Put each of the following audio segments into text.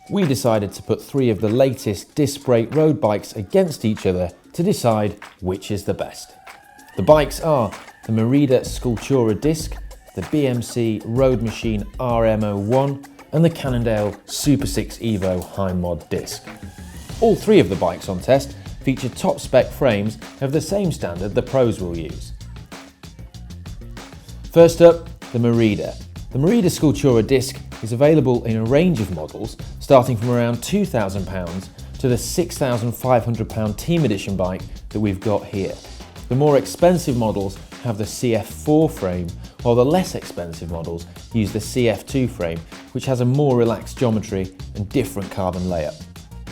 we decided to put 3 of the latest disc brake road bikes against each other to decide which is the best. The bikes are the Merida SCULTURA disc, the BMC ROADMACHINE RM01 and the Cannondale SUPERSIX Evo High Mod disc. All 3 of the bikes on test feature top spec frames of the same standard the pros will use. First up, the Merida. The Merida SCULTURA disc is available in a range of models starting from around £2,000 to the £6,500 Team Edition bike that we've got here. The more expensive models have the CF4 frame, while the less expensive models use the CF2 frame, which has a more relaxed geometry and different carbon layup.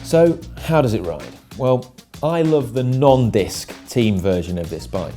So how does it ride? Well, I love the non-disc team version of this bike.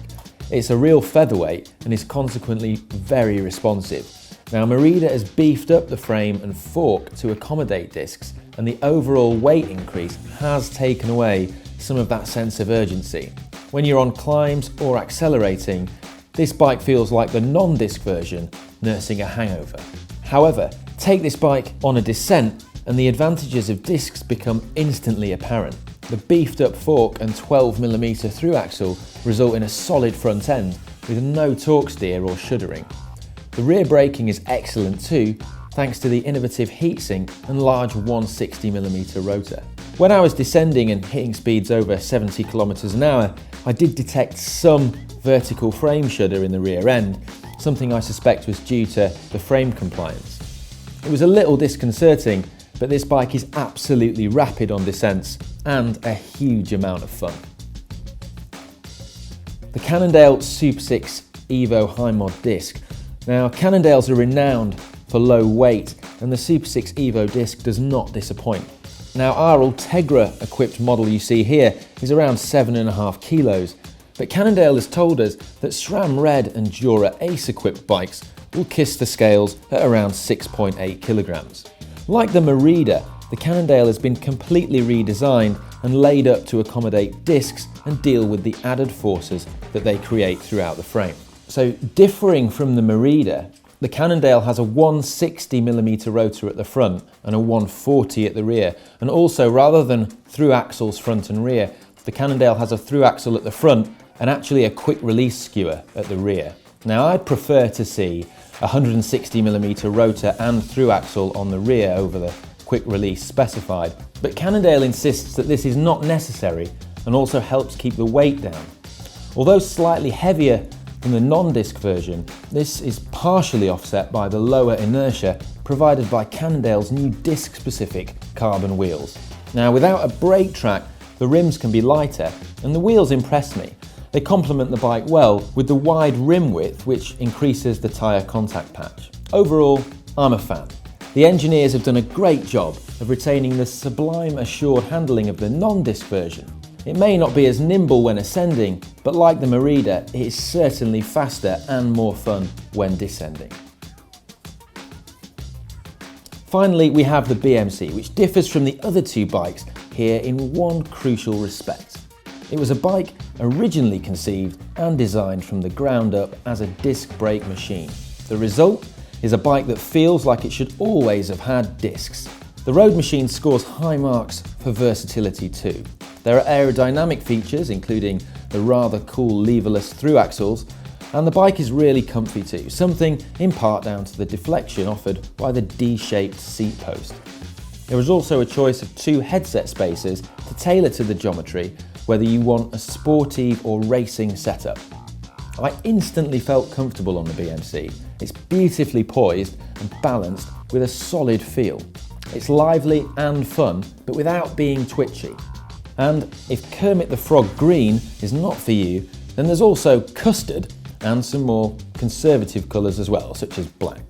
It's a real featherweight and is consequently very responsive. Now Merida has beefed up the frame and fork to accommodate discs, and the overall weight increase has taken away some of that sense of urgency. When you're on climbs or accelerating, this bike feels like the non-disc version nursing a hangover. However, take this bike on a descent and the advantages of discs become instantly apparent. The beefed up fork and 12mm through axle result in a solid front end with no torque steer or shuddering. The rear braking is excellent too, thanks to the innovative heatsink and large 160mm rotor. When I was descending and hitting speeds over 70 km an hour, I did detect some vertical frame shudder in the rear end, something I suspect was due to the frame compliance. It was a little disconcerting, but this bike is absolutely rapid on descents and a huge amount of fun. The Cannondale SUPERSIX Evo High Mod disc. Now Cannondales are renowned for low weight and the SUPERSIX Evo disc does not disappoint. Now our Ultegra equipped model you see here is around 7.5 kilos, but Cannondale has told us that SRAM Red and Dura Ace equipped bikes will kiss the scales at around 6.8 kilograms. Like the Merida, the Cannondale has been completely redesigned and laid up to accommodate discs and deal with the added forces that they create throughout the frame. So differing from the Merida, the Cannondale has a 160mm rotor at the front and a 140 at the rear, and also rather than through axles front and rear, the Cannondale has a through axle at the front and actually a quick release skewer at the rear. Now I'd prefer to see a 160mm rotor and through axle on the rear over the quick release specified, but Cannondale insists that this is not necessary and also helps keep the weight down. Although slightly heavier than the non-disc version, this is partially offset by the lower inertia provided by Cannondale's new disc-specific carbon wheels. Now without a brake track, the rims can be lighter and the wheels impress me. They complement the bike well with the wide rim width which increases the tyre contact patch. Overall, I'm a fan. The engineers have done a great job of retaining the sublime assured handling of the non-disc version. It may not be as nimble when ascending, but like the Merida, it is certainly faster and more fun when descending. Finally, we have the BMC, which differs from the other 2 bikes here in one crucial respect. It was a bike originally conceived and designed from the ground up as a disc brake machine. The result is a bike that feels like it should always have had discs. The ROADMACHINE scores high marks for versatility too. There are aerodynamic features, including the rather cool leverless through axles, and the bike is really comfy too, something in part down to the deflection offered by the D-shaped seat post. There is also a choice of 2 headset spaces to tailor to the geometry, whether you want a sporty or racing setup. I instantly felt comfortable on the BMC. It's beautifully poised and balanced with a solid feel. It's lively and fun, but without being twitchy. And if Kermit the Frog green is not for you, then there's also custard and some more conservative colours as well, such as black.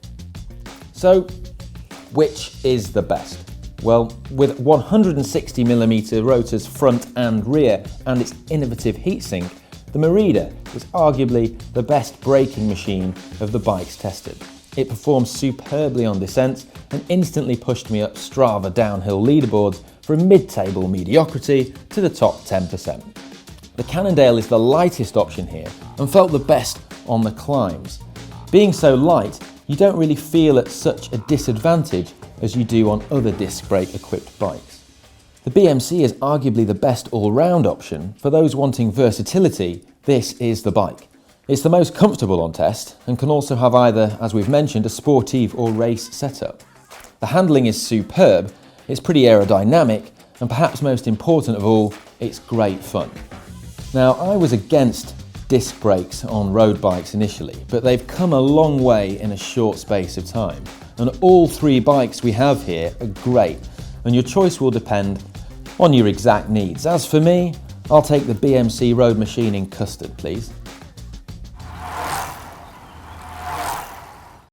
So, which is the best? Well, with 160mm rotors front and rear and its innovative heatsink, the Merida is arguably the best braking machine of the bikes tested. It performs superbly on descents and instantly pushed me up Strava downhill leaderboards from mid-table mediocrity to the top 10%. The Cannondale is the lightest option here and felt the best on the climbs. Being so light, you don't really feel at such a disadvantage as you do on other disc brake equipped bikes. The BMC is arguably the best all-round option. For those wanting versatility, this is the bike. It's the most comfortable on test and can also have either, as we've mentioned, a sportive or race setup. The handling is superb, it's pretty aerodynamic, and perhaps most important of all, it's great fun. Now, I was against disc brakes on road bikes initially, but they've come a long way in a short space of time. And all three bikes we have here are great, and your choice will depend on your exact needs. As for me, I'll take the BMC ROADMACHINE in custard, please.